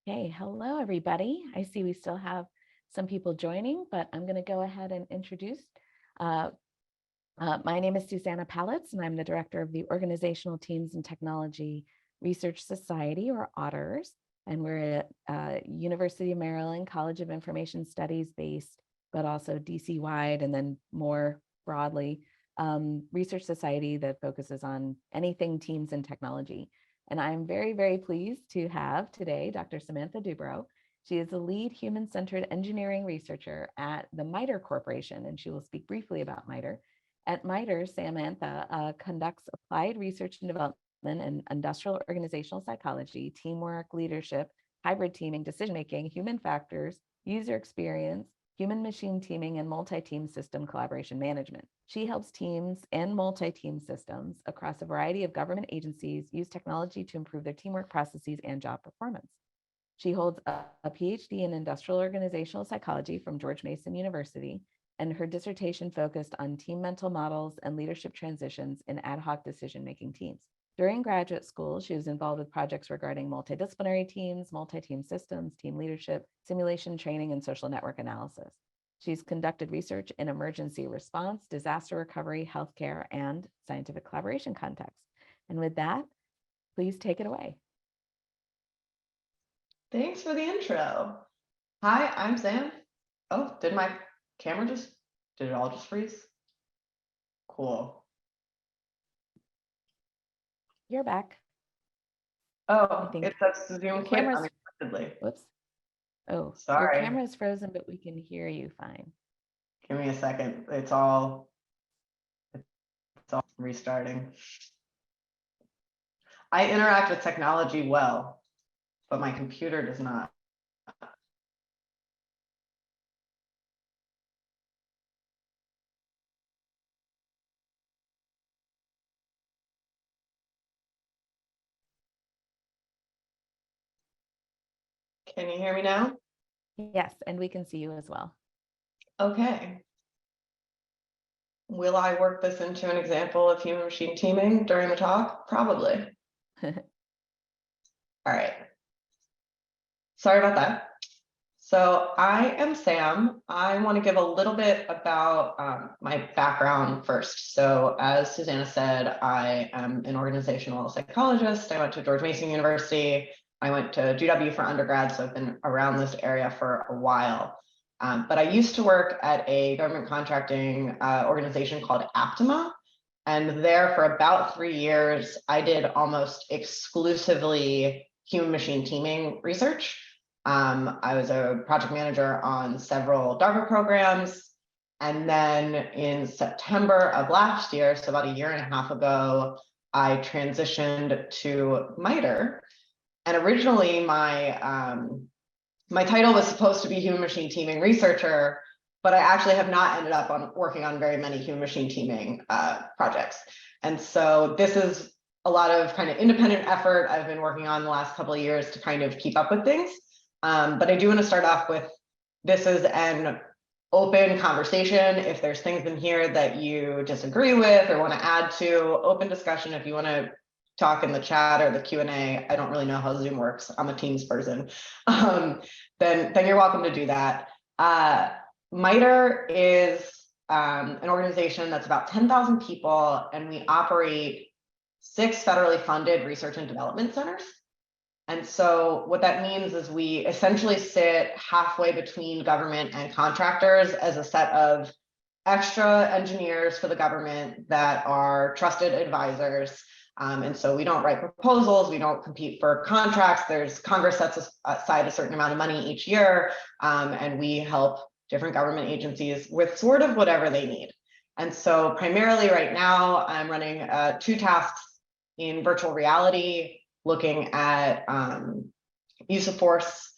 Okay, hello everybody. I see we still have some people joining, but I'm going to go ahead and introduce. My name is Susanna Palitz, and I'm the director of the Organizational Teams and Technology Research Society, or OTTRS, and we're at University of Maryland College of Information Studies based, but also DC-wide, and then more broadly, research society that focuses on anything teams and technology. And I'm very, very pleased to have today Dr. Samantha Dubrow. She is the lead human-centered engineering researcher at the MITRE Corporation, and she will speak briefly about MITRE. At MITRE, Samantha conducts applied research and development in industrial organizational psychology, teamwork, leadership, hybrid teaming, decision-making, human factors, user experience, human-machine teaming, and multi-team system collaboration management. She helps teams and multi-team systems across a variety of government agencies use technology to improve their teamwork processes and job performance. She holds a PhD in industrial organizational psychology from George Mason University, and her dissertation focused on team mental models and leadership transitions in ad hoc decision-making teams. During graduate school, she was involved with projects regarding multidisciplinary teams, multi-team systems, team leadership, simulation training, and social network analysis. She's conducted research in emergency response, disaster recovery, healthcare, and scientific collaboration contexts. And with that, please take it away. Thanks for the intro. Hi, I'm Sam. Oh, did my camera did it all just freeze? Cool. You're back. Oh, it says Zoom quit unexpectedly. Whoops. Oh, sorry. Your camera is frozen, but we can hear you fine. Give me a second. It's all restarting. I interact with technology well, but my computer does not. Can you hear me now? Yes, and we can see you as well. Okay. Will I work this into an example of human machine teaming during the talk? Probably. All right. Sorry about that. So I am Sam. I want to give a little bit about my background first. So as Susanna said, I am an organizational psychologist. I went to George Mason University. I went to GW for undergrad, so I've been around this area for a while. But I used to work at a government contracting organization called Aptima. And there for about 3 years, I did almost exclusively human machine teaming research. I was a project manager on several DARPA programs. And then in September of last year, so about 1.5 years ago, I transitioned to MITRE. And originally my title was supposed to be human machine teaming researcher, but I actually have not ended up working on very many human machine teaming projects. And so this is a lot of kind of independent effort I've been working on the last couple of years to kind of keep up with things. But I do want to start off with, this is an open conversation. If there's things in here that you disagree with or want to add to, open discussion. If you want to talk in the chat or the Q&A, I don't really know how Zoom works. I'm a Teams person. Then you're welcome to do that. MITRE is an organization that's about 10,000 people, and we operate 6 federally funded research and development centers. And so what that means is we essentially sit halfway between government and contractors as a set of extra engineers for the government that are trusted advisors. And so we don't write proposals, we don't compete for contracts. Congress sets aside a certain amount of money each year, and we help different government agencies with sort of whatever they need. And so primarily right now, I'm running 2 tasks in virtual reality, looking at use of force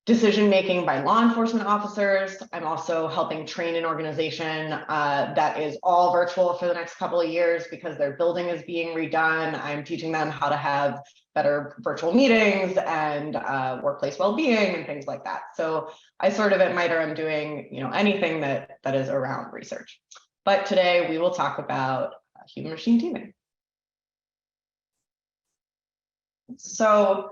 decision-making by law enforcement officers. I'm also helping train an organization that is all virtual for the next couple of years because their building is being redone. I'm teaching them how to have better virtual meetings and workplace well-being and things like that. So I sort of at MITRE, I'm doing anything that is around research. But today we will talk about human machine teaming. So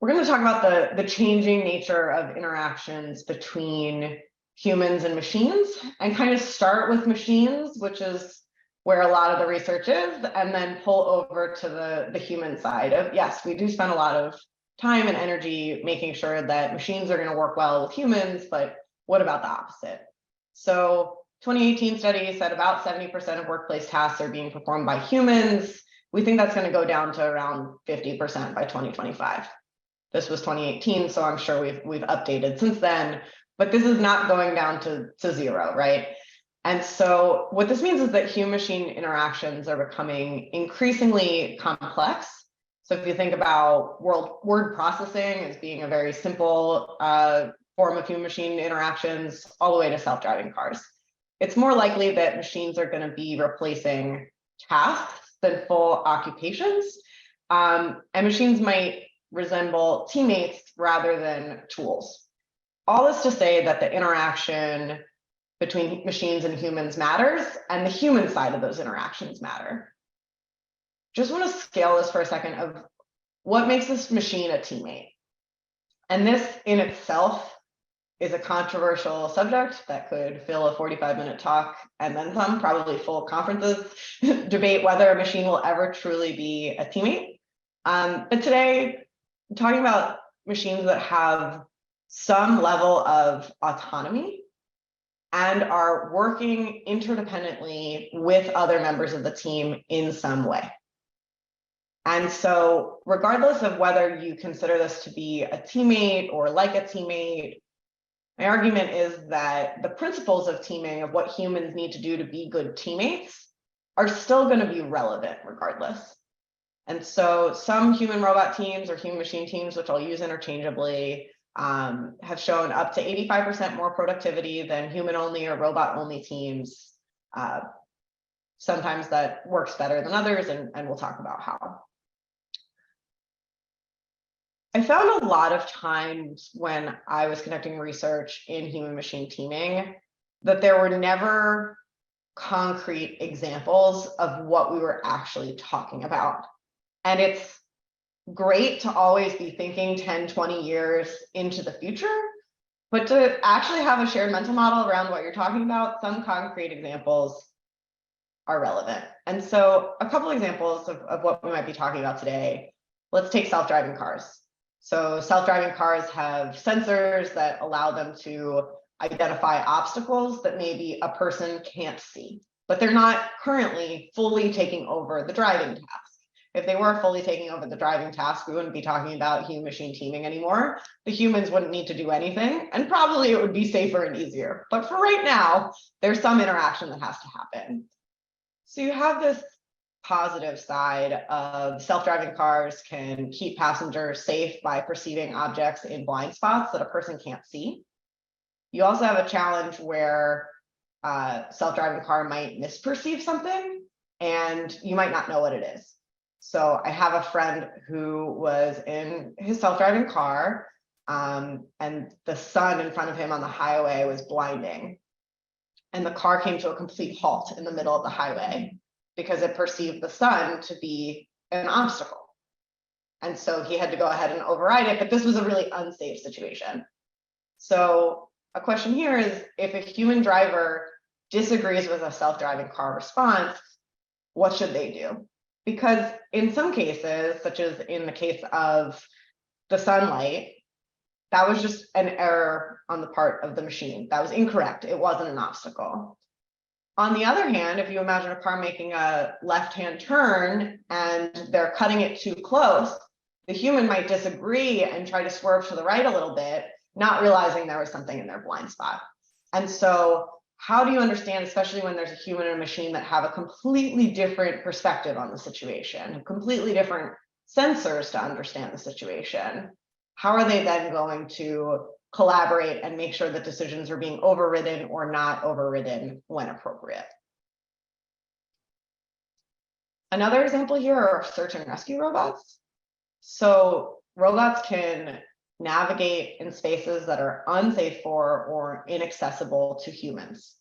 we're going to talk about the changing nature of interactions between humans and machines, and kind of start with machines, which is where a lot of the research is, and then pull over to the human side of, yes, we do spend a lot of time and energy making sure that machines are going to work well with humans, but what about the opposite? So 2018 study said about 70% of workplace tasks are being performed by humans. We think that's going to go down to around 50% by 2025. This was 2018, so I'm sure we've updated since then, but this is not going down to zero, right? And so what this means is that human-machine interactions are becoming increasingly complex. So if you think about word processing as being a very simple form of human-machine interactions, all the way to self-driving cars, it's more likely that machines are going to be replacing tasks than full occupations. And machines might resemble teammates rather than tools. All this to say that the interaction between machines and humans matters, and the human side of those interactions matter. Just want to scale this for a second of what makes this machine a teammate. And this in itself is a controversial subject that could fill a 45-minute talk and then some, probably full conferences, debate whether a machine will ever truly be a teammate. But today, I'm talking about machines that have some level of autonomy and are working interdependently with other members of the team in some way. And so regardless of whether you consider this to be a teammate or like a teammate, my argument is that the principles of teaming, of what humans need to do to be good teammates, are still going to be relevant regardless. And so some human robot teams or human machine teams, which I'll use interchangeably, have shown up to 85% more productivity than human only or robot only teams. Sometimes that works better than others, and we'll talk about how. I found a lot of times when I was conducting research in human machine teaming that there were never concrete examples of what we were actually talking about. And it's great to always be thinking 10, 20 years into the future, but to actually have a shared mental model around what you're talking about, some concrete examples are relevant. And so a couple examples of what we might be talking about today. Let's take self-driving cars. So self-driving cars have sensors that allow them to identify obstacles that maybe a person can't see, but they're not currently fully taking over the driving task. If they were fully taking over the driving task, we wouldn't be talking about human-machine teaming anymore. The humans wouldn't need to do anything, and probably it would be safer and easier. But for right now, there's some interaction that has to happen. So you have this positive side of self-driving cars can keep passengers safe by perceiving objects in blind spots that a person can't see. You also have a challenge where a self-driving car might misperceive something, and you might not know what it is. So I have a friend who was in his self-driving car, and the sun in front of him on the highway was blinding. And the car came to a complete halt in the middle of the highway because it perceived the sun to be an obstacle. And so he had to go ahead and override it, but this was a really unsafe situation. So a question here is, if a human driver disagrees with a self-driving car response, what should they do? Because in some cases, such as in the case of the sunlight, that was just an error on the part of the machine. That was incorrect. It wasn't an obstacle. On the other hand, if you imagine a car making a left-hand turn and they're cutting it too close, the human might disagree and try to swerve to the right a little bit, not realizing there was something in their blind spot. And so how do you understand, especially when there's a human and a machine that have a completely different perspective on the situation, completely different sensors to understand the situation? How are they then going to collaborate and make sure that decisions are being overridden or not overridden when appropriate? Another example here are search and rescue robots. So robots can navigate in spaces that are unsafe for or inaccessible to humans.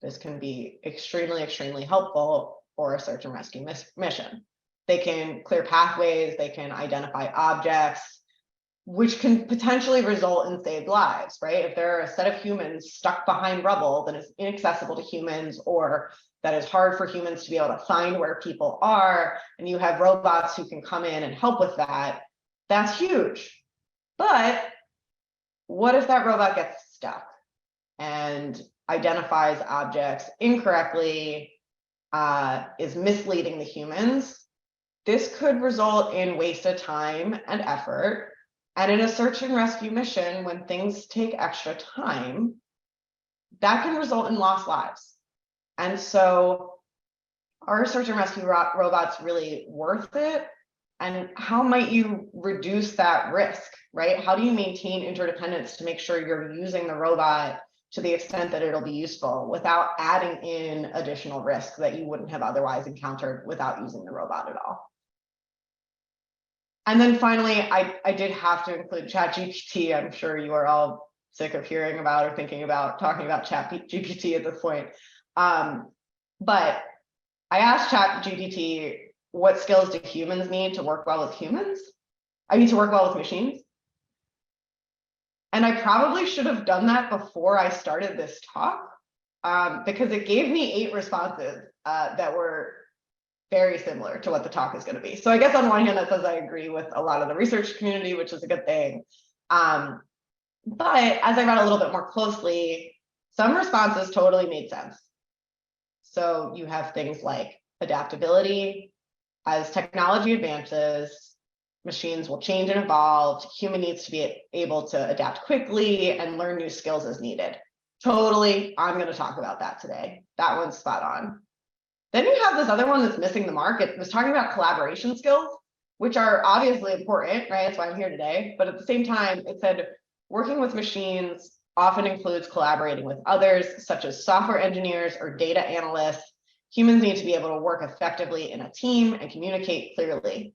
This can be extremely, extremely helpful for a search and rescue mission. They can clear pathways, they can identify objects, which can potentially result in saved lives, right? If there are a set of humans stuck behind rubble that is inaccessible to humans, or that is hard for humans to be able to find where people are, and you have robots who can come in and help with that, that's huge. But what if that robot gets stuck and identifies objects incorrectly, is misleading the humans? This could result in waste of time and effort. And in a search and rescue mission, when things take extra time, that can result in lost lives. And so are search and rescue robots really worth it? And how might you reduce that risk, right? How do you maintain interdependence to make sure you're using the robot to the extent that it'll be useful without adding in additional risk that you wouldn't have otherwise encountered without using the robot at all? And then finally, I did have to include ChatGPT. I'm sure you are all sick of hearing about or thinking about talking about ChatGPT at this point. But I asked ChatGPT, what skills do humans need to work well with humans? I mean, to work well with machines. And I probably should have done that before I started this talk, because it gave me 8 responses that were very similar to what the talk is going to be. So I guess on one hand, that says I agree with a lot of the research community, which is a good thing. But as I read a little bit more closely, some responses totally made sense. So you have things like adaptability. As technology advances, machines will change and evolve. Human needs to be able to adapt quickly and learn new skills as needed. Totally, I'm going to talk about that today. That one's spot on. Then you have this other one that's missing the mark. It was talking about collaboration skills, which are obviously important, right? That's why I'm here today. But at the same time, it said working with machines often includes collaborating with others, such as software engineers or data analysts. Humans need to be able to work effectively in a team and communicate clearly.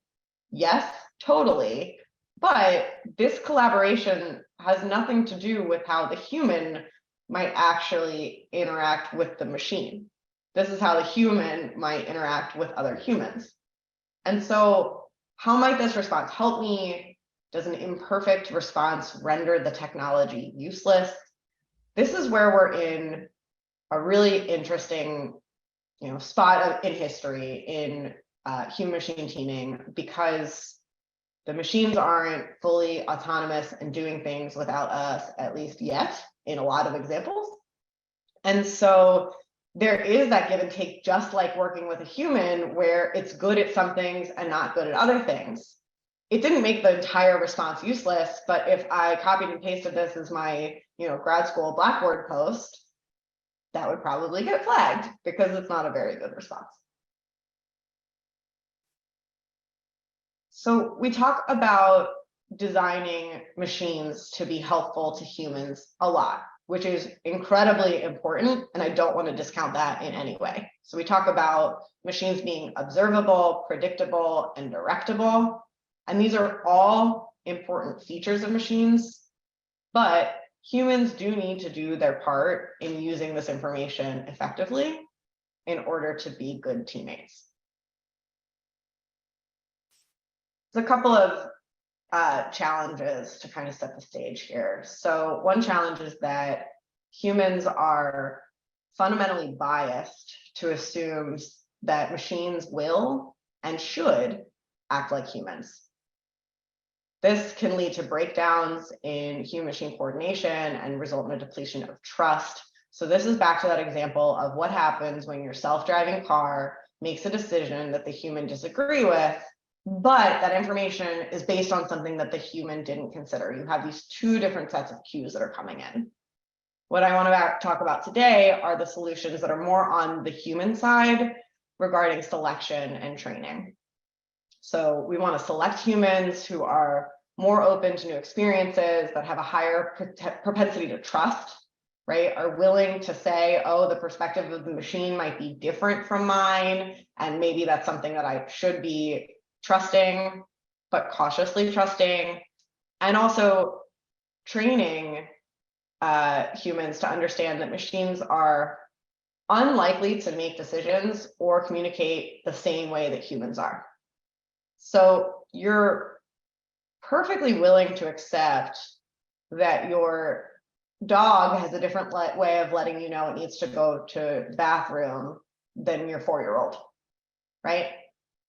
Yes, totally. But this collaboration has nothing to do with how the human might actually interact with the machine. This is how the human might interact with other humans. And so how might this response help me? Does an imperfect response render the technology useless? This is where we're in a really interesting spot in history in human-machine teaming, because the machines aren't fully autonomous and doing things without us, at least yet, in a lot of examples. And so there is that give and take, just like working with a human, where it's good at some things and not good at other things. It didn't make the entire response useless, but if I copied and pasted this as my grad school Blackboard post, that would probably get flagged because it's not a very good response. So we talk about designing machines to be helpful to humans a lot, which is incredibly important, and I don't want to discount that in any way. So we talk about machines being observable, predictable, and directable, and these are all important features of machines, but humans do need to do their part in using this information effectively in order to be good teammates. There's a couple of challenges to kind of set the stage here. So one challenge is that humans are fundamentally biased to assume that machines will and should act like humans. This can lead to breakdowns in human-machine coordination and result in a depletion of trust. So this is back to that example of what happens when your self-driving car makes a decision that the human disagree with, but that information is based on something that the human didn't consider. You have these 2 different sets of cues that are coming in. What I want to talk about today are the solutions that are more on the human side regarding selection and training. So we want to select humans who are more open to new experiences, that have a higher propensity to trust, right? Are willing to say, oh, the perspective of the machine might be different from mine, and maybe that's something that I should be trusting, but cautiously trusting. And also training humans to understand that machines are unlikely to make decisions or communicate the same way that humans are. So your perfectly willing to accept that your dog has a different way of letting you know it needs to go to the bathroom than your 4-year-old, right?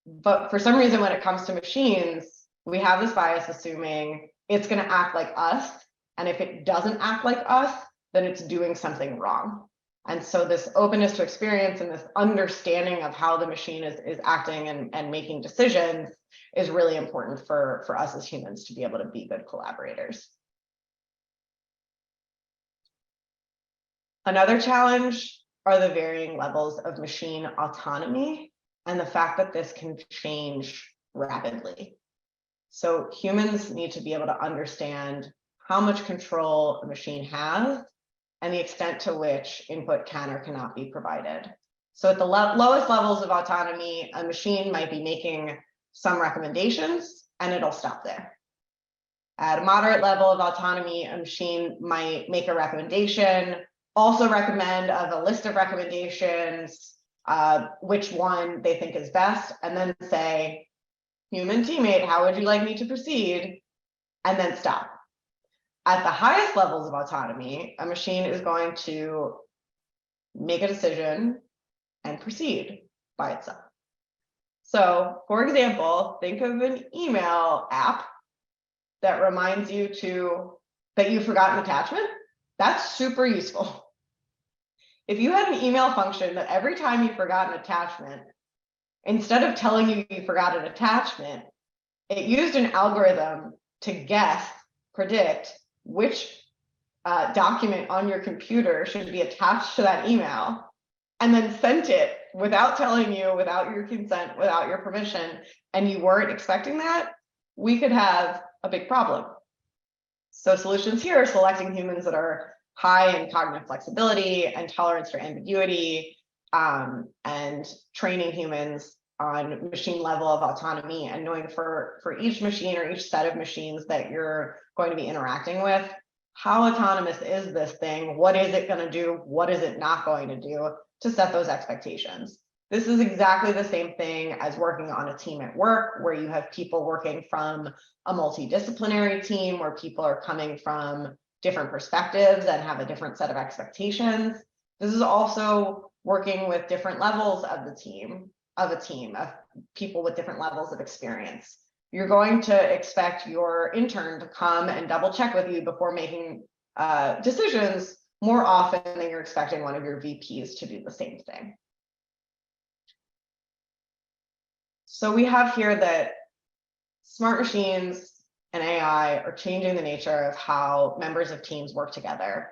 But for some reason, when it comes to machines, we have this bias assuming it's going to act like us. And if it doesn't act like us, then it's doing something wrong. And so this openness to experience and this understanding of how the machine is acting and making decisions is really important for us as humans to be able to be good collaborators. Another challenge are the varying levels of machine autonomy and the fact that this can change rapidly. So humans need to be able to understand how much control a machine has and the extent to which input can or cannot be provided. So at the lowest levels of autonomy, a machine might be making some recommendations and it'll stop there. At a moderate level of autonomy, a machine might make a recommendation, also recommend of a list of recommendations, which one they think is best, and then say, human teammate, how would you like me to proceed? And then stop. At the highest levels of autonomy, a machine is going to make a decision and proceed by itself. So, for example, think of an email app that reminds you that you forgot an attachment. That's super useful. If you had an email function that every time you forgot an attachment, instead of telling you you forgot an attachment, it used an algorithm to predict which document on your computer should be attached to that email, and then sent it without telling you, without your consent, without your permission, and you weren't expecting that, we could have a big problem. So solutions here are selecting humans that are high in cognitive flexibility and tolerance for ambiguity, and training humans on machine level of autonomy and knowing for each machine or each set of machines that you're going to be interacting with, how autonomous is this thing? What is it going to do? What is it not going to do, to set those expectations? This is exactly the same thing as working on a team at work, where you have people working from a multidisciplinary team, where people are coming from different perspectives and have a different set of expectations. This is also working with different levels of a team of people with different levels of experience. You're going to expect your intern to come and double check with you before making decisions more often than you're expecting one of your VPs to do the same thing. So we have here that smart machines and AI are changing the nature of how members of teams work together.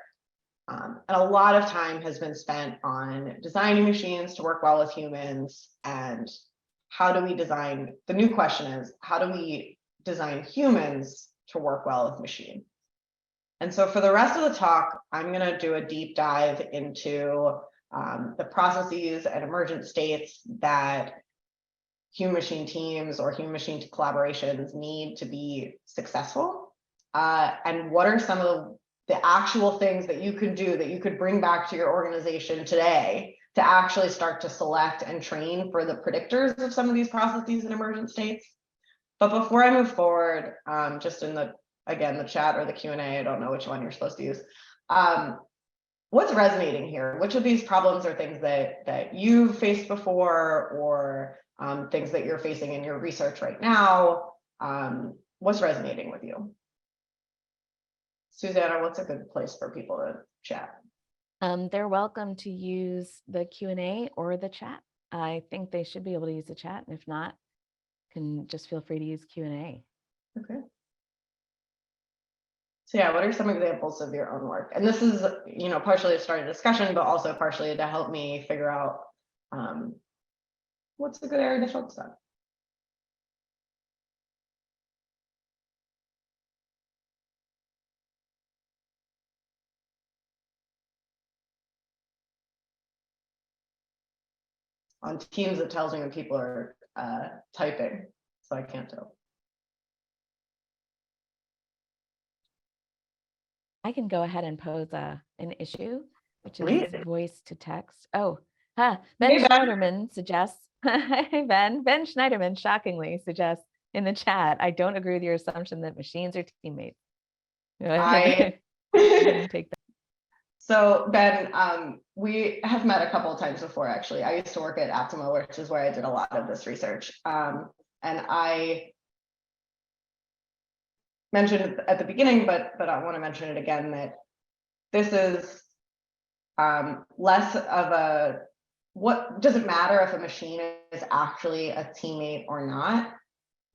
And a lot of time has been spent on designing machines to work well with humans. And how do we design? The new question is, how do we design humans to work well with machine? And so for the rest of the talk, I'm going to do a deep dive into the processes and emergent states that human-machine teams or human-machine collaborations need to be successful. And what are some of the actual things that you could do, that you could bring back to your organization today to actually start to select and train for the predictors of some of these processes and emergent states. But before I move forward, just in the chat or the Q&A, I don't know which one you're supposed to use. What's resonating here? Which of these problems are things that you've faced before, or things that you're facing in your research right now? What's resonating with you? Susanna, what's a good place for people to chat? They're welcome to use the Q&A or the chat. I think they should be able to use the chat, and if not, can just feel free to use Q&A. Okay. So yeah, what are some examples of your own work? And this is, partially to start a discussion, but also partially to help me figure out what's a good area to focus on. On Teams, it tells me when people are typing, so I can't tell. I can go ahead and pose an issue, which is Please. voice to text. Oh, Ben Hey, Ben. Schneiderman suggests, hi, Ben. Ben Schneiderman shockingly suggests in the chat, I don't agree with your assumption that machines are teammates. Go I ahead and take that. So Ben, we have met a couple of times before, actually. I used to work at Aptima, which is where I did a lot of this research. And I mentioned at the beginning, but I want to mention it again, that this is less of a, what does it matter if a machine is actually a teammate or not?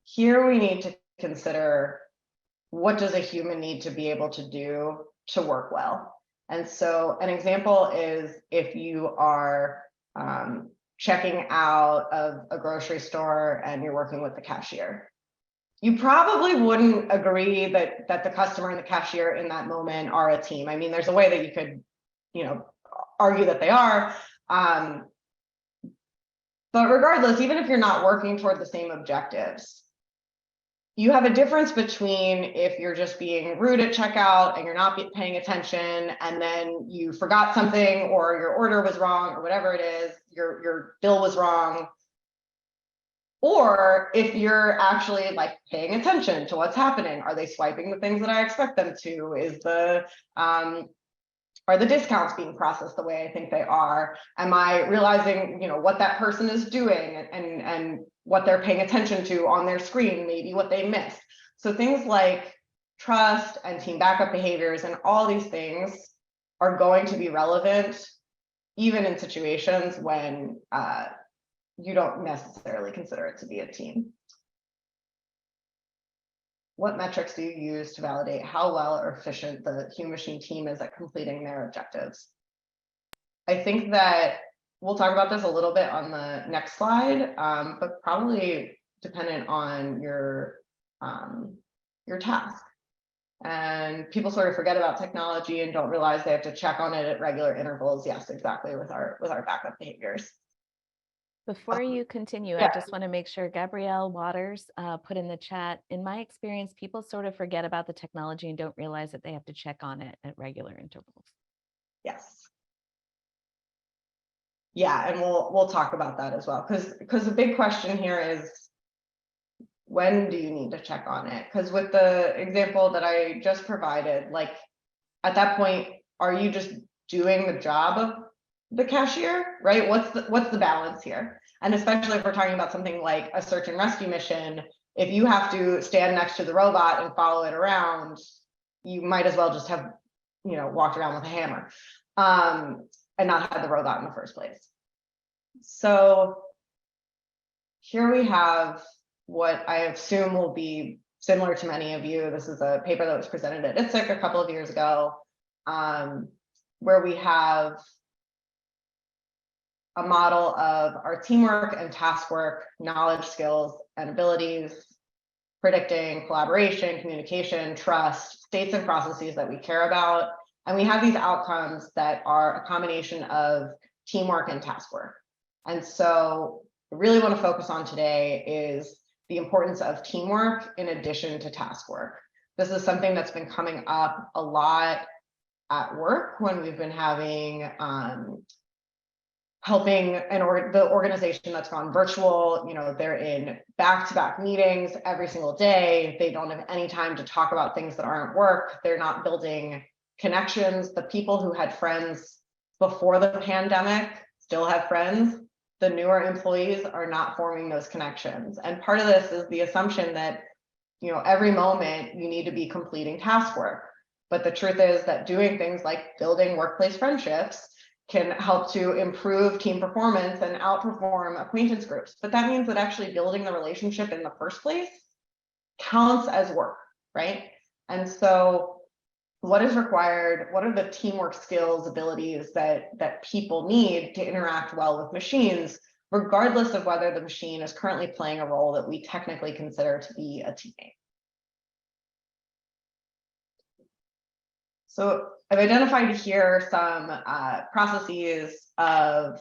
Here we need to consider, what does a human need to be able to do to work well? And so an example is if you are checking out of a grocery store and you're working with the cashier. You probably wouldn't agree that the customer and the cashier in that moment are a team. I mean, there's a way that you could, argue that they are. But regardless, even if you're not working toward the same objectives, you have a difference between if you're just being rude at checkout and you're not paying attention, and then you forgot something or your order was wrong or whatever it is, your bill was wrong, or if you're actually like paying attention to what's happening. Are they swiping the things that I expect them to? Is the are the discounts being processed the way I think they are? Am I realizing, what that person is doing and what they're paying attention to on their screen, maybe what they missed? So things like trust and team backup behaviors and all these things are going to be relevant, even in situations when you don't necessarily consider it to be a team. What metrics do you use to validate how well or efficient the human machine team is at completing their objectives? I think that we'll talk about this a little bit on the next slide, but probably dependent on your task. And people sort of forget about technology and don't realize they have to check on it at regular intervals. Yes, exactly, with our backup behaviors. Before you continue, yeah. I just want to make sure Gabrielle Waters put in the chat, in my experience, people sort of forget about the technology and don't realize that they have to check on it at regular intervals. Yes. Yeah, and we'll talk about that as well, because the big question here is, when do you need to check on it? Because with the example that I just provided, like at that point, are you just doing the job of the cashier, right? What's the balance here? And especially if we're talking about something like a search and rescue mission, if you have to stand next to the robot and follow it around, you might as well just have, walked around with a hammer and not had the robot in the first place. So here we have what I assume will be similar to many of you. This is a paper that was presented at ITSEC a couple of years ago, where we have a model of our teamwork and task work, knowledge, skills, and abilities, predicting collaboration, communication, trust, states and processes that we care about. And we have these outcomes that are a combination of teamwork and task work. And so I really want to focus on today is the importance of teamwork in addition to task work. This is something that's been coming up a lot at work when we've been having helping the organization that's gone virtual. They're in back-to-back meetings every single day. They don't have any time to talk about things that aren't work. They're not building connections. The people who had friends before the pandemic still have friends. The newer employees are not forming those connections. And part of this is the assumption that, every moment you need to be completing task work. But the truth is that doing things like building workplace friendships can help to improve team performance and outperform acquaintance groups. But that means that actually building the relationship in the first place counts as work, right? And so what is required? What are the teamwork skills, abilities that people need to interact well with machines, regardless of whether the machine is currently playing a role that we technically consider to be a teammate? So I've identified here some processes of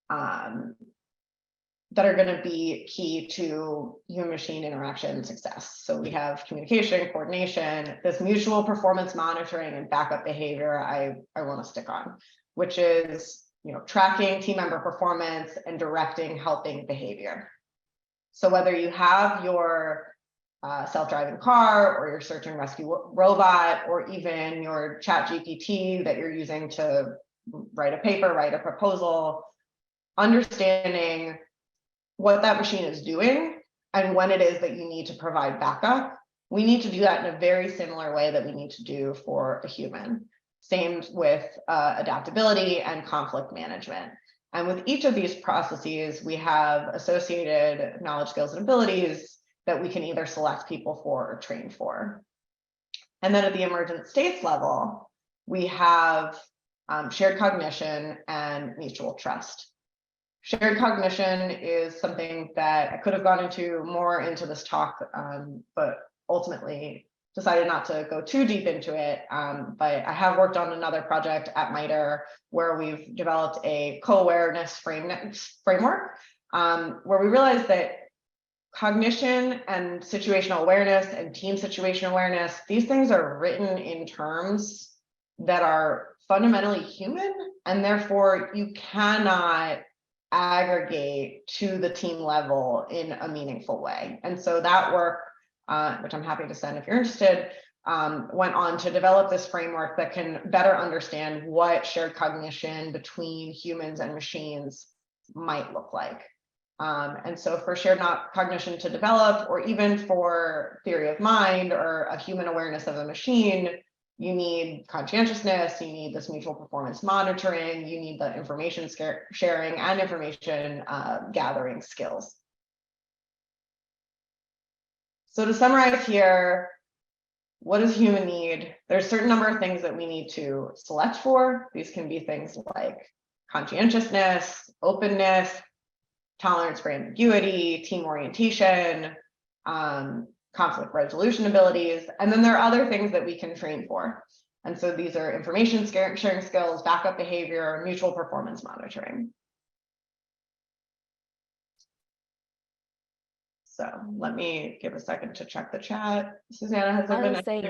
that are going to be key to human-machine interaction success. So we have communication, coordination, this mutual performance monitoring and backup behavior I want to stick on, which is tracking team member performance and directing helping behavior. So whether you have your self-driving car or your search and rescue robot, or even your chat GPT that you're using to write a paper, write a proposal, understanding what that machine is doing and when it is that you need to provide backup, we need to do that in a very similar way that we need to do for a human. Same with adaptability and conflict management. And with each of these processes, we have associated knowledge, skills, and abilities that we can either select people for or train for. And then at the emergent states level, we have shared cognition and mutual trust. Shared cognition is something that I could have gone into more into this talk, but ultimately decided not to go too deep into it. But I have worked on another project at MITRE where we've developed a co-awareness framework, where we realized that cognition and situational awareness and team situational awareness, these things are written in terms that are fundamentally human, and therefore you cannot aggregate to the team level in a meaningful way. And so that work, which I'm happy to send if you're interested, went on to develop this framework that can better understand what shared cognition between humans and machines might look like. And so for shared cognition to develop, or even for theory of mind or a human awareness of a machine, you need conscientiousness, you need this mutual performance monitoring, you need the information sharing and information gathering skills. So to summarize here, what does human need? There's a certain number of things that we need to select for. These can be things like conscientiousness, openness, tolerance for ambiguity, team orientation, conflict resolution abilities, and then there are other things that we can train for. And so these are information sharing skills, backup behavior, mutual performance monitoring. So let me give a second to check the chat. Susanna, has there been anything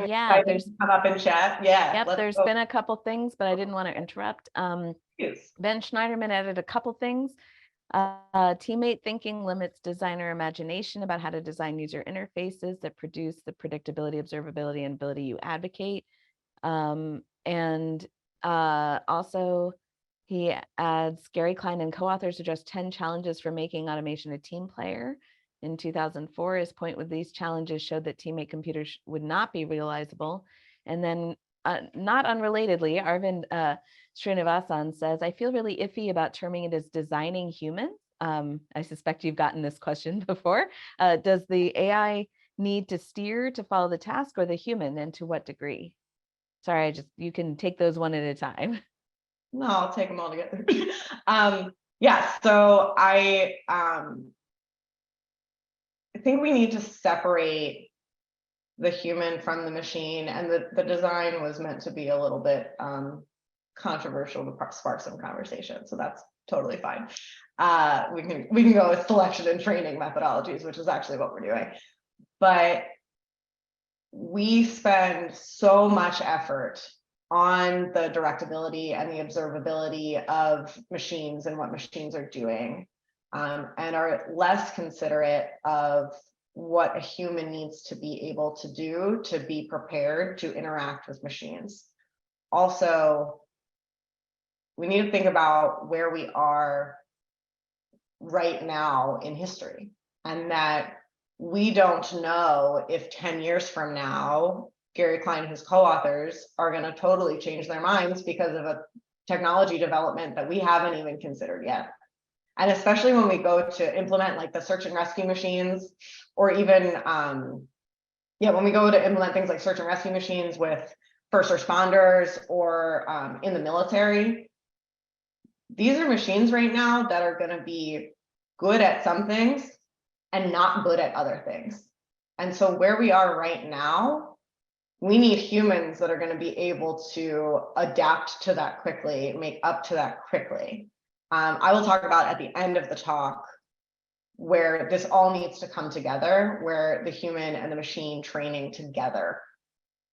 there's come up in chat? Yeah. Yep, there's been a couple things, but I didn't want to interrupt. Ben Schneiderman added a couple things. Teammate thinking limits designer imagination about how to design user interfaces that produce the predictability, observability, and ability you advocate. Also, he adds Gary Klein and co-authors address 10 challenges for making automation a team player. In 2004, his point with these challenges showed that teammate computers would not be realizable. And then not unrelatedly, Arvind Srinivasan says, I feel really iffy about terming it as designing humans. I suspect you've gotten this question before. Does the AI need to steer to follow the task, or the human, and to what degree? Sorry, you can take those one at a time. No, I'll take them all together. Yeah, so I think we need to separate the human from the machine, and the design was meant to be a little bit controversial to spark some conversation, so that's totally fine. We can go with selection and training methodologies, which is actually what we're doing. But we spend so much effort on the directability and the observability of machines and what machines are doing, and are less considerate of what a human needs to be able to do to be prepared to interact with machines. Also, we need to think about where we are right now in history, and that we don't know if 10 years from now, Gary Klein and his co-authors are going to totally change their minds because of a technology development that we haven't even considered yet. And especially when we go to implement like the search and rescue machines, or even, when we go to implement things like search and rescue machines with first responders or in the military, these are machines right now that are going to be good at some things and not good at other things. And so where we are right now, we need humans that are going to be able to adapt to that quickly, make up to that quickly. I will talk about at the end of the talk where this all needs to come together, where the human and the machine training together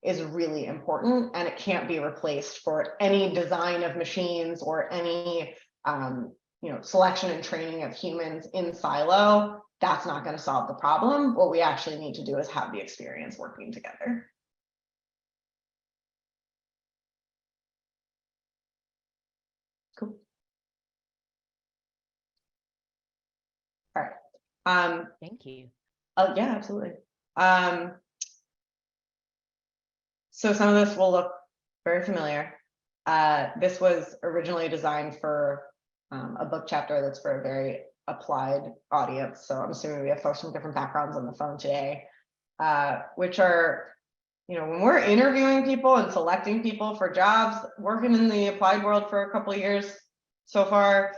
is really important, and it can't be replaced for any design of machines or any selection and training of humans in silo. that's not going to solve the problem. What we actually need to do is have the experience working together. Cool. All right. Thank you. Yeah, absolutely. So some of this will look very familiar. This was originally designed for a book chapter that's for a very applied audience. So I'm assuming we have folks from different backgrounds on the phone today, which are, when we're interviewing people and selecting people for jobs, working in the applied world for a couple of years so far,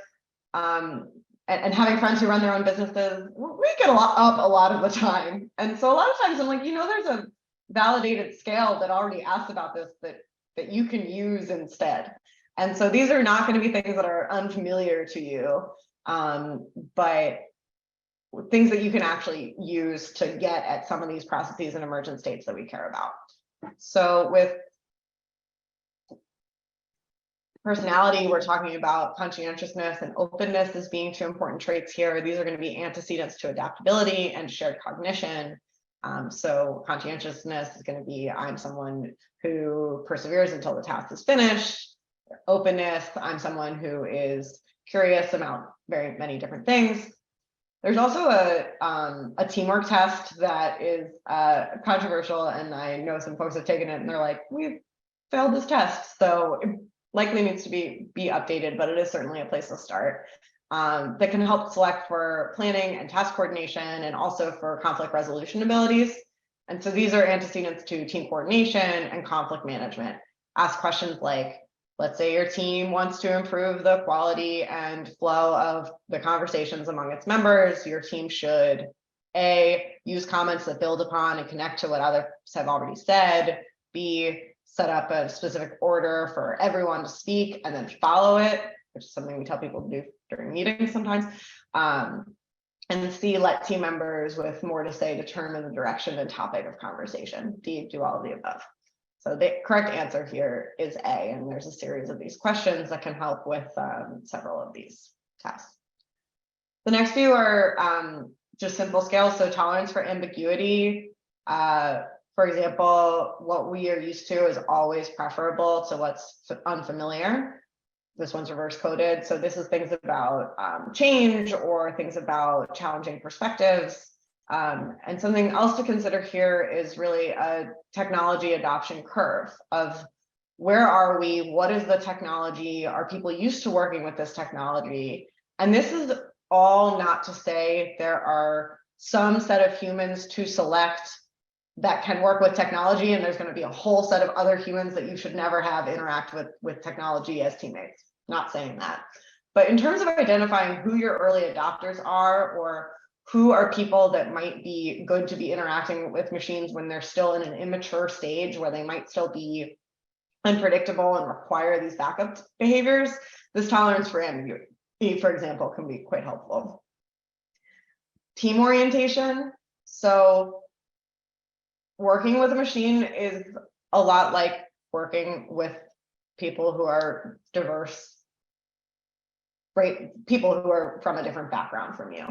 and having friends who run their own businesses, we get a lot of the time. And so a lot of times I'm like, there's a validated scale that already asks about this that you can use instead. And so these are not going to be things that are unfamiliar to you, but things that you can actually use to get at some of these processes and emergent states that we care about. So with personality, we're talking about conscientiousness and openness as being two important traits here. These are going to be antecedents to adaptability and shared cognition. So conscientiousness is going to be, I'm someone who perseveres until the task is finished. Openness, I'm someone who is curious about very many different things. There's also a teamwork test that is controversial, and I know some folks have taken it and they're like, we've failed this test. So it likely needs to be updated, but it is certainly a place to start. That can help select for planning and task coordination, and also for conflict resolution abilities. And so these are antecedents to team coordination and conflict management. Ask questions like, let's say your team wants to improve the quality and flow of the conversations among its members. Your team should A, use comments that build upon and connect to what others have already said. B, set up a specific order for everyone to speak and then follow it, which is something we tell people to do during meetings sometimes. And C, let team members with more to say determine the direction and topic of conversation. D, do all of the above. So the correct answer here is A, and there's a series of these questions that can help with several of these tests. The next few are just simple scales. So tolerance for ambiguity. For example, what we are used to is always preferable to what's unfamiliar. This one's reverse coded. So this is things about change or things about challenging perspectives. And something else to consider here is really a technology adoption curve of where are we? What is the technology? Are people used to working with this technology? And this is all not to say there are some set of humans to select that can work with technology, and there's going to be a whole set of other humans that you should never have interact with technology as teammates. Not saying that. But in terms of identifying who your early adopters are, or who are people that might be good to be interacting with machines when they're still in an immature stage where they might still be unpredictable and require these backup behaviors, this tolerance for ambiguity, for example, can be quite helpful. Team orientation. So working with a machine is a lot like working with people who are diverse, right? People who are from a different background from you.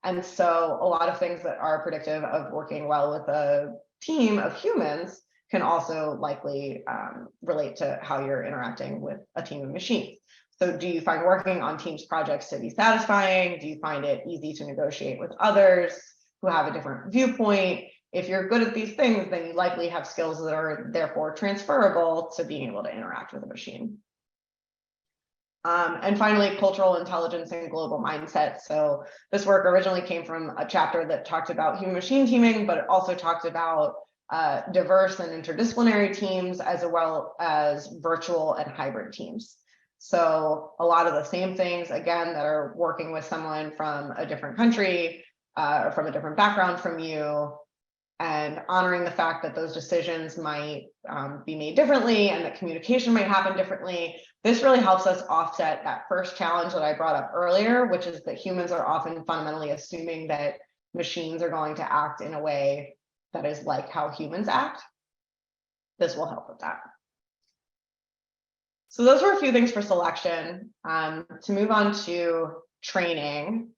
And so a lot of things that are predictive of working well with a team of humans can also likely relate to how you're interacting with a team of machines. So do you find working on teams projects to be satisfying? Do you find it easy to negotiate with others who have a different viewpoint? If you're good at these things, then you likely have skills that are therefore transferable to being able to interact with a machine. And finally, cultural intelligence and global mindset. So this work originally came from a chapter that talked about human machine teaming, but it also talked about diverse and interdisciplinary teams, as well as virtual and hybrid teams. So a lot of the same things, again, that are working with someone from a different country or from a different background from you, and honoring the fact that those decisions might be made differently and that communication might happen differently. This really helps us offset that first challenge that I brought up earlier, which is that humans are often fundamentally assuming that machines are going to act in a way that is like how humans act. This will help with that. So those were a few things for selection. To move on to training.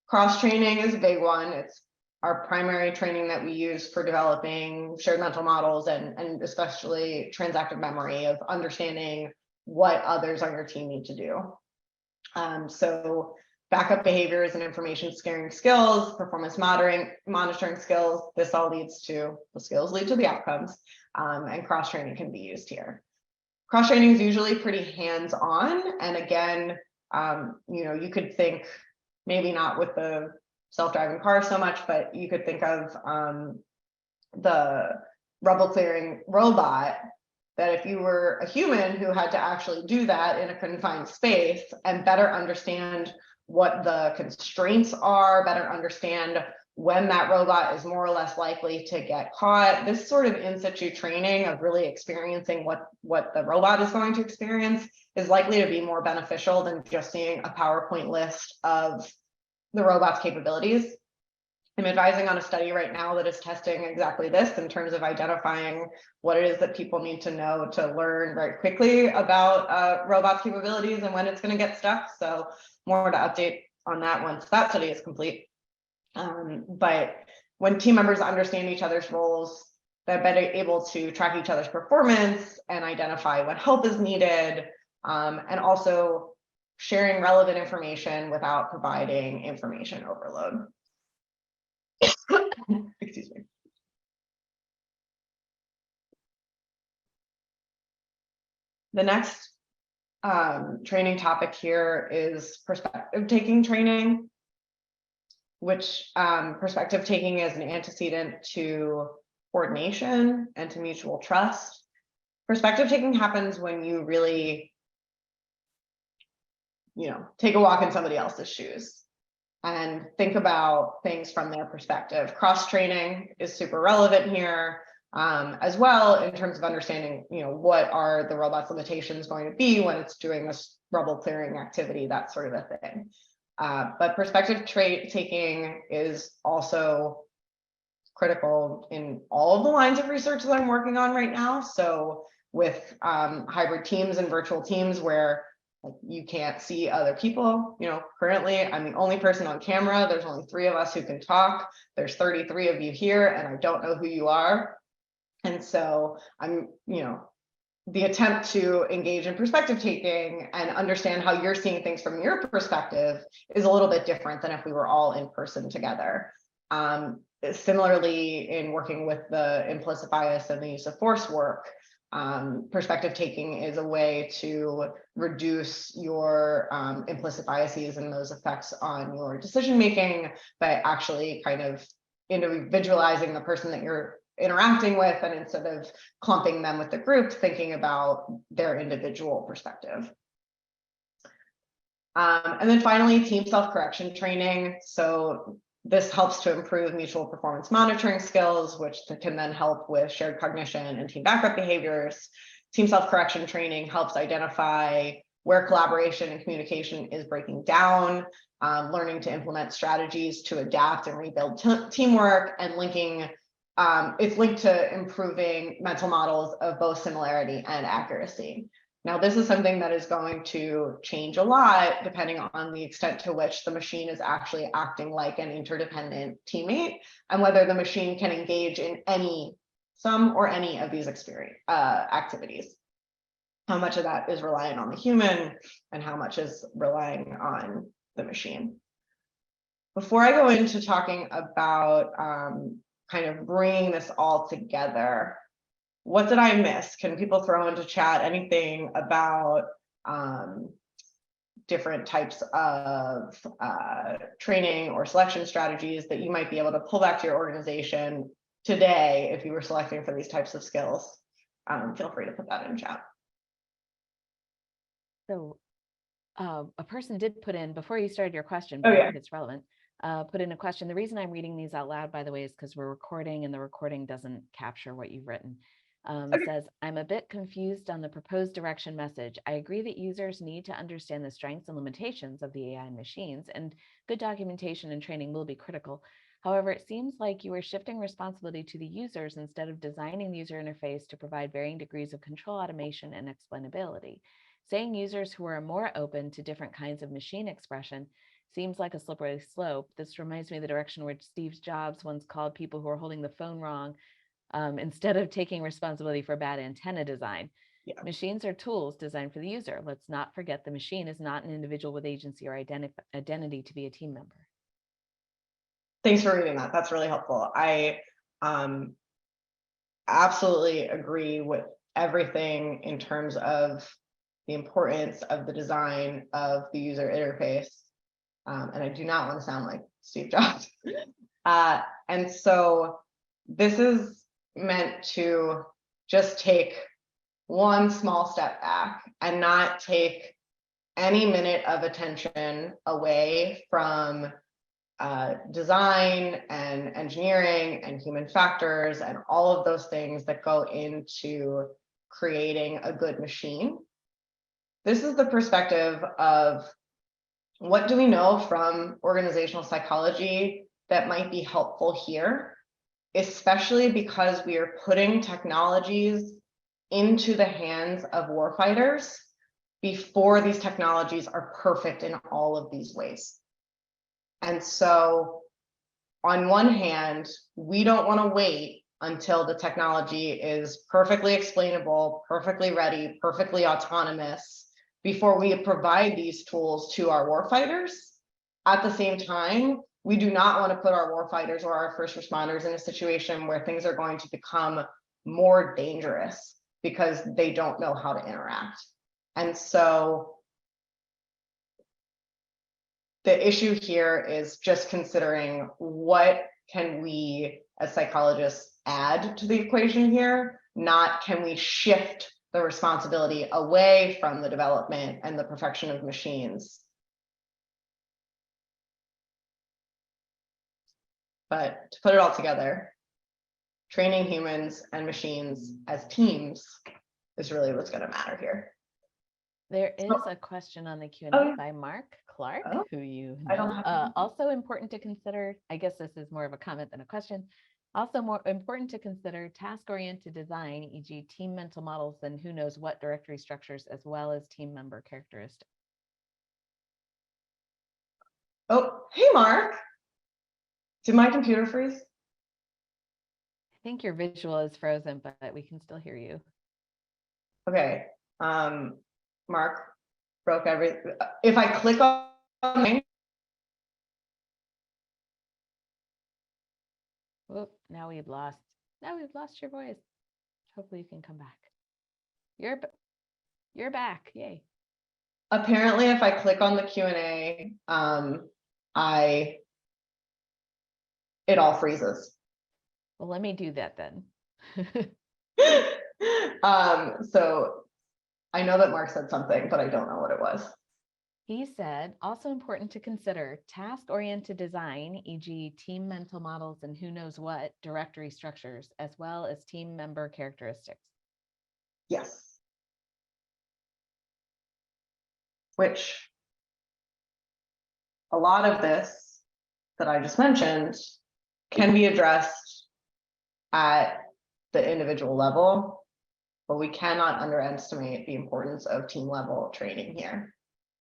Cross-training is a big one. It's our primary training that we use for developing shared mental models and especially transactive memory of understanding what others on your team need to do. So backup behaviors and information sharing skills, performance monitoring skills, this all leads to the skills lead to the outcomes, and cross-training can be used here. Cross-training is usually pretty hands-on, and again, you could think maybe not with the self-driving car so much, but you could think of the rubble clearing robot, that if you were a human who had to actually do that in a confined space and better understand what the constraints are, better understand when that robot is more or less likely to get caught, this sort of in situ training of really experiencing what the robot is going to experience is likely to be more beneficial than just seeing a PowerPoint list of the robot's capabilities. I'm advising on a study right now that is testing exactly this in terms of identifying what it is that people need to know to learn very quickly about robots' capabilities and when it's going to get stuck. So more to update on that once that study is complete. But when team members understand each other's roles, they're better able to track each other's performance and identify when help is needed, and also sharing relevant information without providing information overload. Excuse me. The next training topic here is perspective taking training, which perspective taking is an antecedent to coordination and to mutual trust. Perspective taking happens when you really, take a walk in somebody else's shoes and think about things from their perspective. Cross training is super relevant here, as well, in terms of understanding, what are the robot's limitations going to be when it's doing this rubble clearing activity, that sort of a thing. But perspective taking is also critical in all of the lines of research that I'm working on right now. So with hybrid teams and virtual teams where you can't see other people, currently I'm the only person on camera. There's only 3 of us who can talk. There's 33 of you here and I don't know who you are. And so I'm, the attempt to engage in perspective taking and understand how you're seeing things from your perspective is a little bit different than if we were all in person together. Similarly, in working with the implicit bias and the use of force work, perspective taking is a way to reduce your implicit biases and those effects on your decision making by actually kind of individualizing the person that you're interacting with, and instead of clumping them with the group, thinking about their individual perspective. And then finally, team self-correction training. So this helps to improve mutual performance monitoring skills, which can then help with shared cognition and team backup behaviors. Team self-correction training helps identify where collaboration and communication is breaking down, learning to implement strategies to adapt and rebuild teamwork, and it's linked to improving mental models of both similarity and accuracy. Now, this is something that is going to change a lot depending on the extent to which the machine is actually acting like an interdependent teammate, and whether the machine can engage in some or any of these activities. How much of that is relying on the human and how much is relying on the machine. Before I go into talking about kind of bringing this all together, what did I miss? Can people throw into chat anything about different types of training or selection strategies that you might be able to pull back to your organization today if you were selecting for these types of skills? Feel free to put that in chat. So a person did put in, before you started your question, but I think it's relevant, put in a question. The reason I'm reading these out loud, by the way, is because we're recording and the recording doesn't capture what you've written. Says, I'm a bit confused on the proposed direction message. I agree that users need to understand the strengths and limitations of the AI machines, and good documentation and training will be critical. However, it seems like you are shifting responsibility to the users instead of designing the user interface to provide varying degrees of control, automation, and explainability. Saying users who are more open to different kinds of machine expression Seems like a slippery slope. This reminds me of the direction which Steve Jobs once called people who are holding the phone wrong, instead of taking responsibility for bad antenna design. Yeah. Machines are tools designed for the user. Let's not forget the machine is not an individual with agency or identity to be a team member. Thanks for reading that. That's really helpful. I absolutely agree with everything in terms of the importance of the design of the user interface. And I do not want to sound like Steve Jobs. And so this is meant to just take one small step back and not take any minute of attention away from design and engineering and human factors and all of those things that go into creating a good machine. This is the perspective of what do we know from organizational psychology that might be helpful here, especially because we are putting technologies into the hands of warfighters before these technologies are perfect in all of these ways. And so on one hand, we don't want to wait until the technology is perfectly explainable, perfectly ready, perfectly autonomous before we provide these tools to our warfighters. At the same time, we do not want to put our warfighters or our first responders in a situation where things are going to become more dangerous because they don't know how to interact. And so the issue here is just considering what can we as psychologists add to the equation here, not can we shift the responsibility away from the development and the perfection of machines. But to put it all together, training humans and machines as teams is really what's going to matter here. There is a question on the Q&A by Mark Clark, who you know. Also important to consider, I guess this is more of a comment than a question. Also more important to consider task-oriented design, e.g. team mental models and who knows what directory structures, as well as team member characteristics. Oh, hey, Mark. Did my computer freeze? I think your visual is frozen, but we can still hear you. Okay. Mark broke everything. If I click on Whoop, now we've lost your voice. Hopefully you can come back. You're back. Yay. Apparently, if I click on the Q&A, it all freezes. Well, let me do that then. So I know that Mark said something, but I don't know what it was. He said, also important to consider task-oriented design, e.g. team mental models and who knows what directory structures, as well as team member characteristics. Yes. Which a lot of this that I just mentioned can be addressed at the individual level, but we cannot underestimate the importance of team level training here.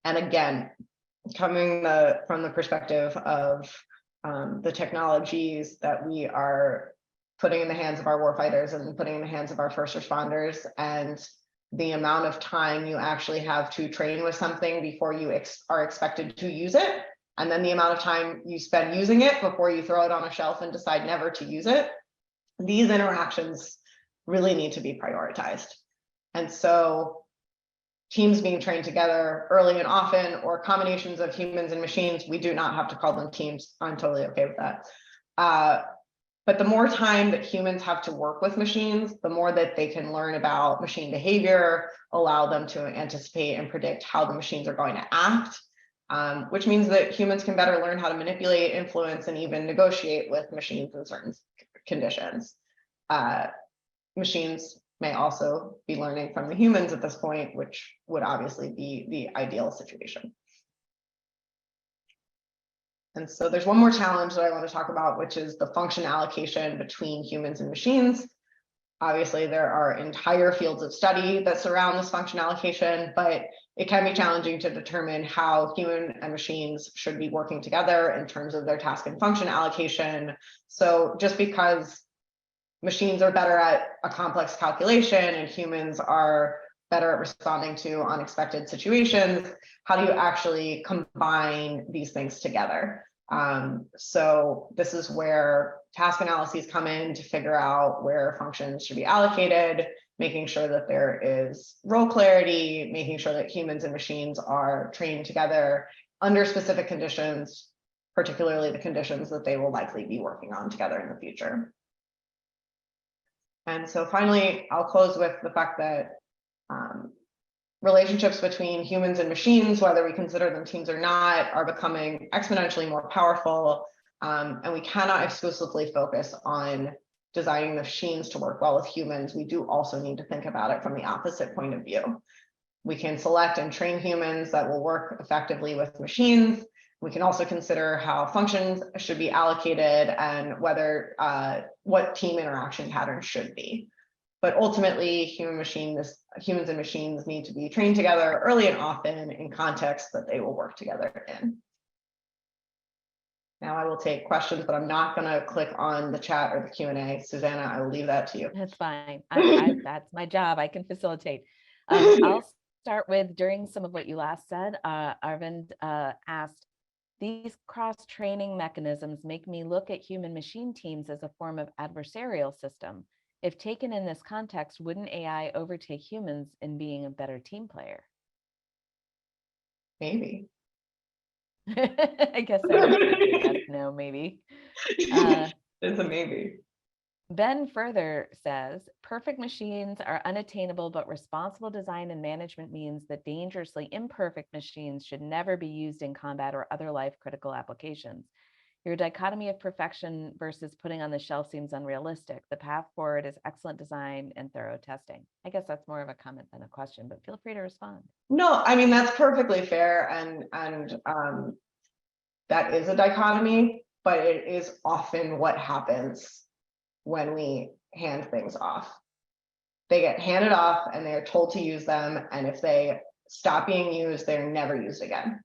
And again, coming from the perspective of the technologies that we are putting in the hands of our warfighters and putting in the hands of our first responders, and the amount of time you actually have to train with something before you are expected to use it, and then the amount of time you spend using it before you throw it on a shelf and decide never to use it, these interactions really need to be prioritized. And so teams being trained together early and often, or combinations of humans and machines, we do not have to call them teams. I'm totally okay with that. But the more time that humans have to work with machines, the more that they can learn about machine behavior, allow them to anticipate and predict how the machines are going to act, which means that humans can better learn how to manipulate, influence, and even negotiate with machines in certain conditions. Machines may also be learning from the humans at this point, which would obviously be the ideal situation. And so there's one more challenge that I want to talk about, which is the function allocation between humans and machines. Obviously, there are entire fields of study that surround this function allocation, but it can be challenging to determine how human and machines should be working together in terms of their task and function allocation. So just because machines are better at a complex calculation and humans are better at responding to unexpected situations, how do you actually combine these things together? So this is where task analyses come in to figure out where functions should be allocated, making sure that there is role clarity, making sure that humans and machines are trained together under specific conditions, particularly the conditions that they will likely be working on together in the future. And so finally, I'll close with the fact that relationships between humans and machines, whether we consider them teams or not, are becoming exponentially more powerful. And we cannot exclusively focus on designing the machines to work well with humans. We do also need to think about it from the opposite point of view. We can select and train humans that will work effectively with machines. We can also consider how functions should be allocated and whether what team interaction patterns should be. But ultimately, humans and machines need to be trained together early and often in contexts that they will work together in. Now I will take questions, but I'm not going to click on the chat or the Q&A. Susanna, I will leave that to you. That's fine. That's my job. I can facilitate. I'll start with, during some of what you last said, Arvind asked, these cross-training mechanisms make me look at human-machine teams as a form of adversarial system. If taken in this context, wouldn't AI overtake humans in being a better team player? Maybe. I guess I would say yes, no, maybe. It's a maybe. Ben further says, perfect machines are unattainable, but responsible design and management means that dangerously imperfect machines should never be used in combat or other life-critical applications. Your dichotomy of perfection versus putting on the shelf seems unrealistic. The path forward is excellent design and thorough testing. I guess that's more of a comment than a question, but feel free to respond. No, I mean, that's perfectly fair. And that is a dichotomy, but it is often what happens when we hand things off. They get handed off and they're told to use them. And if they stop being used, they're never used again.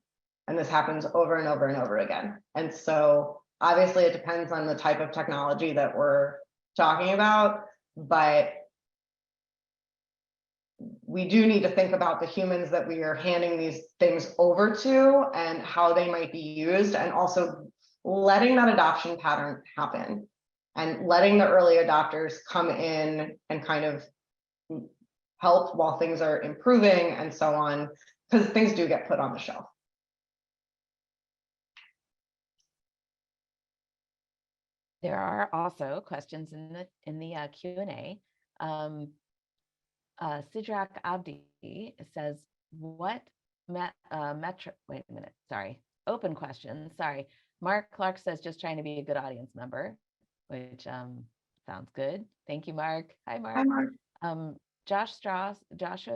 And this happens over and over and over again. And so obviously it depends on the type of technology that we're talking about, but we do need to think about the humans that we are handing these things over to and how they might be used, and also letting that adoption pattern happen and letting the early adopters come in and kind of help while things are improving and so on, because things do get put on the shelf. There are also questions in the Q&A. Sidrak Abdi says, what wait a minute, sorry, open question, sorry. Mark Clark says, just trying to be a good audience member, which sounds good. Thank you, Mark. Hi, Mark. Hi, Mark. Joshua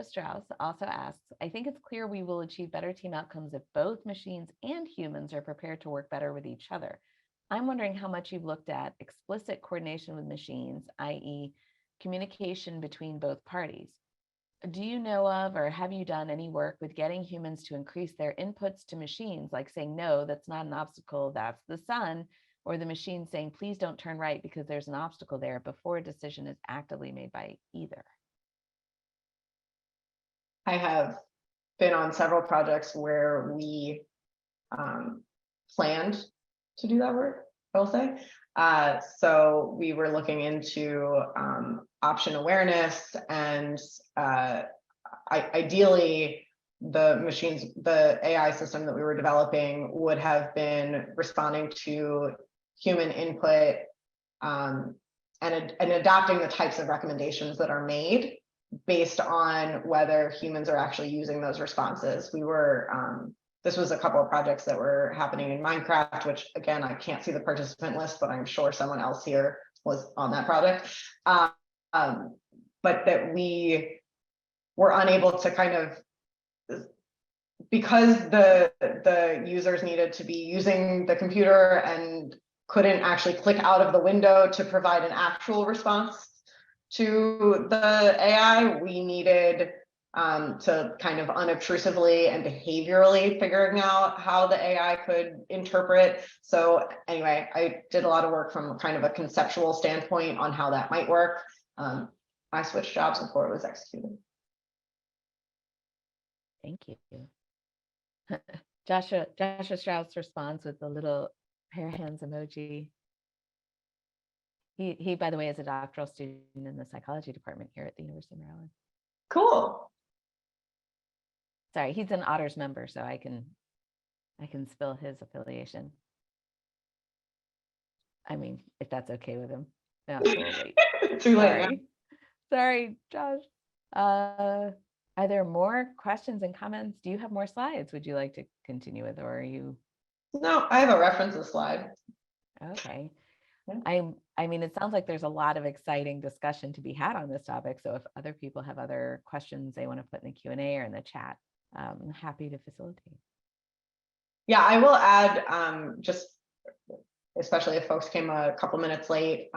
Strauss also asks, I think it's clear we will achieve better team outcomes if both machines and humans are prepared to work better with each other. I'm wondering how much you've looked at explicit coordination with machines, i.e. communication between both parties. Do you know of, or have you done any work with getting humans to increase their inputs to machines, like saying, no, that's not an obstacle, that's the sun, or the machine saying, please don't turn right because there's an obstacle there, before a decision is actively made by either? I have been on several projects where we planned to do that work, I'll say. So we were looking into option awareness, and ideally the AI system that we were developing would have been responding to human input and adopting the types of recommendations that are made based on whether humans are actually using those responses. We were this was a couple of projects that were happening in Minecraft, which again, I can't see the participant list, but I'm sure someone else here was on that project. But that we were unable to kind of, because the users needed to be using the computer and couldn't actually click out of the window to provide an actual response to the AI, we needed to kind of unobtrusively and behaviorally figuring out how the AI could interpret. So anyway, I did a lot of work from kind of a conceptual standpoint on how that might work. I switched jobs before it was executed. Thank you. Joshua Strauss responds with the little pair of hands emoji. He, by the way, is a doctoral student in the psychology department here at the University of Maryland. Cool. Sorry, he's an Otters member, so I can spill his affiliation. I mean, if that's okay with him. No, it's a little late. Too late. Sorry, Josh. Are there more questions and comments? Do you have more slides? Would you like to continue with, or are you? No, I have a references slide. Okay. Yeah. I mean, it sounds like there's a lot of exciting discussion to be had on this topic. So if other people have other questions they want to put in the Q&A or in the chat, I'm happy to facilitate. Yeah, I will add, just especially if folks came a couple minutes late,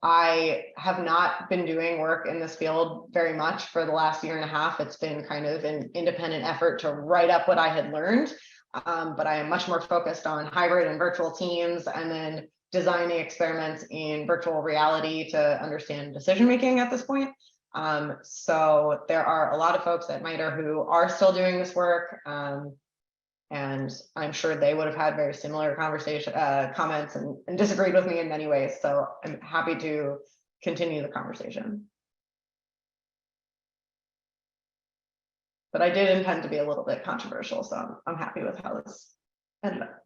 I have not been doing work in this field very much for the last year and a half. It's been kind of an independent effort to write up what I had learned, but I am much more focused on hybrid and virtual teams, and then designing experiments in virtual reality to understand decision making at this point. So there are a lot of folks at MITRE who are still doing this work, and I'm sure they would have had very similar comments and disagreed with me in many ways. So I'm happy to continue the conversation. But I did intend to be a little bit controversial, so I'm happy with how this ended up.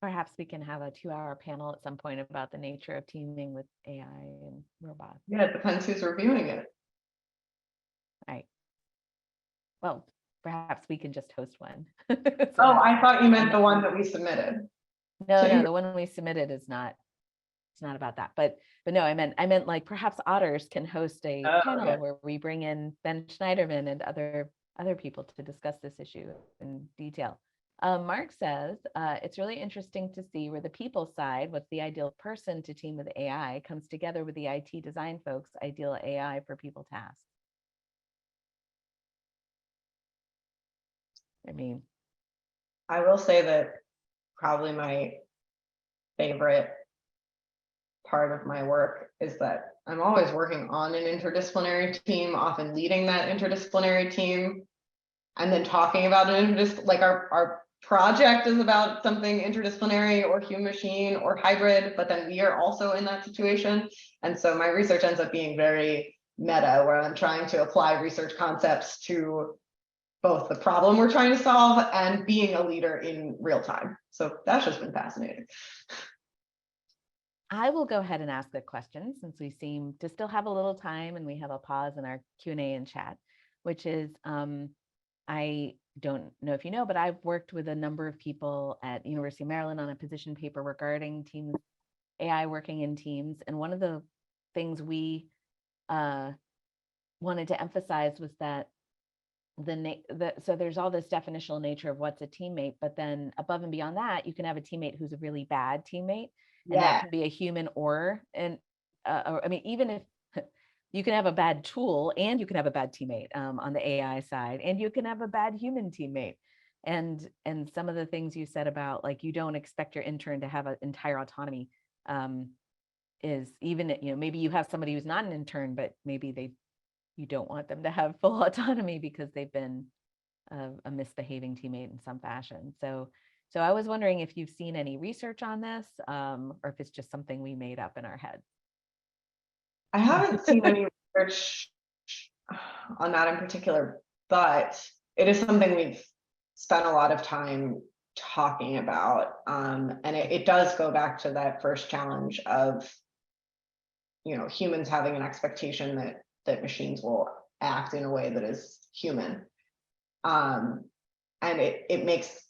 Perhaps we can have a 2-hour panel at some point about the nature of teaming with AI and robots. Yeah, it depends who's reviewing it. Right. Well, perhaps we can just host one. So oh, I thought you meant the one that we submitted. No, the one we submitted is not. It's not about that. But no, I meant like perhaps Otters can host a panel where we bring in Ben Schneiderman and other people to discuss this issue in detail. Mark says, it's really interesting to see where the people side, what's the ideal person to team with AI, comes together with the IT design folks' ideal AI for people tasks. I mean, I will say that probably my favorite part of my work is that I'm always working on an interdisciplinary team, often leading that interdisciplinary team, and then talking about like our project is about something interdisciplinary or human machine or hybrid, but then we are also in that situation. And so my research ends up being very meta, where I'm trying to apply research concepts to both the problem we're trying to solve and being a leader in real time. So that's just been fascinating. I will go ahead and ask a question, since we seem to still have a little time and we have a pause in our Q&A and chat, which is, I don't know if you know, but I've worked with a number of people at University of Maryland on a position paper regarding teams, AI working in teams. And one of the things we wanted to emphasize was that so there's all this definitional nature of what's a teammate, but then above and beyond that, you can have a teammate who's a really bad teammate, and that can be a human or I mean, even if you can have a bad tool and you can have a bad teammate on the AI side, and you can have a bad human teammate. And some of the things you said about, like, you don't expect your intern to have an entire autonomy is even, maybe you have somebody who's not an intern, but maybe you don't want them to have full autonomy because they've been a misbehaving teammate in some fashion. So I was wondering if you've seen any research on this, or if it's just something we made up in our heads. I haven't seen any research on that in particular, but it is something we've spent a lot of time talking about. And it does go back to that first challenge of, humans having an expectation that machines will act in a way that is human. And it makes,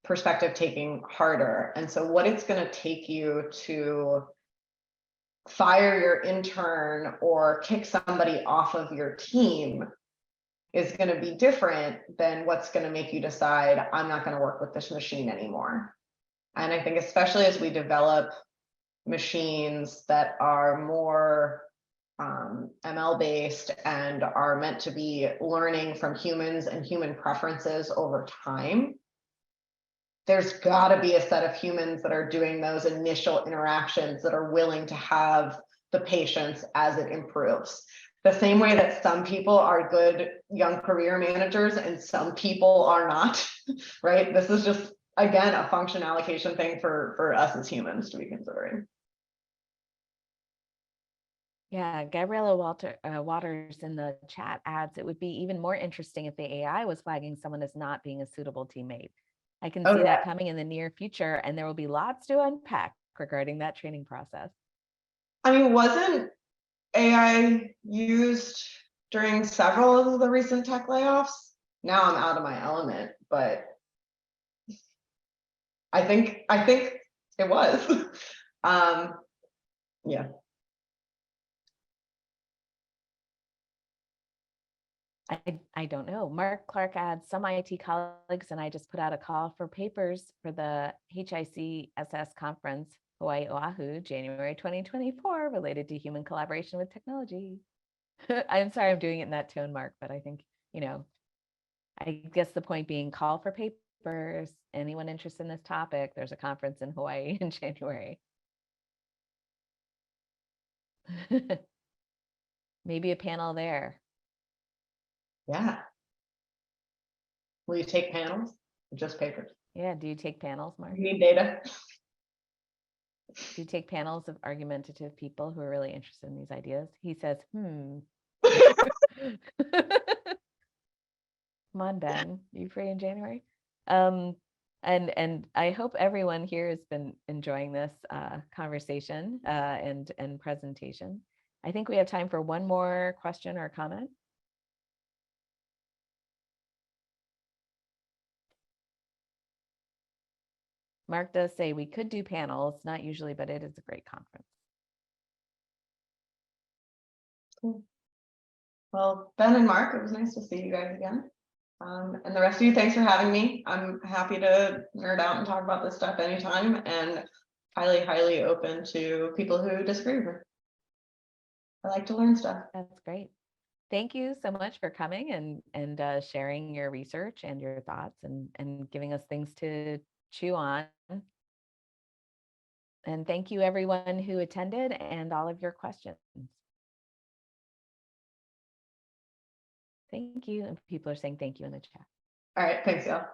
perspective taking harder. And so what it's going to take you to fire your intern or kick somebody off of your team is going to be different than what's going to make you decide, I'm not going to work with this machine anymore. And I think especially as we develop machines that are more ML based and are meant to be learning from humans and human preferences over time, there's got to be a set of humans that are doing those initial interactions that are willing to have the patience as it improves. The same way that some people are good young career managers and some people are not, right? This is just, again, a function allocation thing for us as humans to be considering. Yeah, Gabriella Waters in the chat adds, it would be even more interesting if the AI was flagging someone as not being a suitable teammate. I can see that coming in the near future, and there will be lots to unpack regarding that training process. I mean, wasn't AI used during several of the recent tech layoffs? Now I'm out of my element, but I think it was. Yeah. I don't know. Mark Clark adds, some IT colleagues and I just put out a call for papers for the HICSS conference, Hawaii Oahu, January 2024, related to human collaboration with technology. I'm sorry I'm doing it in that tone, Mark, but I think, I guess the point being, call for papers. Anyone interested in this topic? There's a conference in Hawaii in January. Maybe a panel there. Yeah. Will you take panels or just papers? Yeah. Do you take panels, Mark? You need data. Do you take panels of argumentative people who are really interested in these ideas? He says, Come on, Ben, you free in January? And I hope everyone here has been enjoying this conversation and presentation. I think we have time for one more question or comment. Mark does say we could do panels, not usually, but it is a great conference. Cool. Well, Ben and Mark, it was nice to see you guys again. And the rest of you, thanks for having me. I'm happy to nerd out and talk about this stuff anytime, and highly, highly open to people who disagree with me. I like to learn stuff. That's great. Thank you so much for coming and sharing your research and your thoughts and giving us things to chew on. And thank you everyone who attended and all of your questions. Thank you. And people are saying thank you in the chat. All right, thanks, y'all.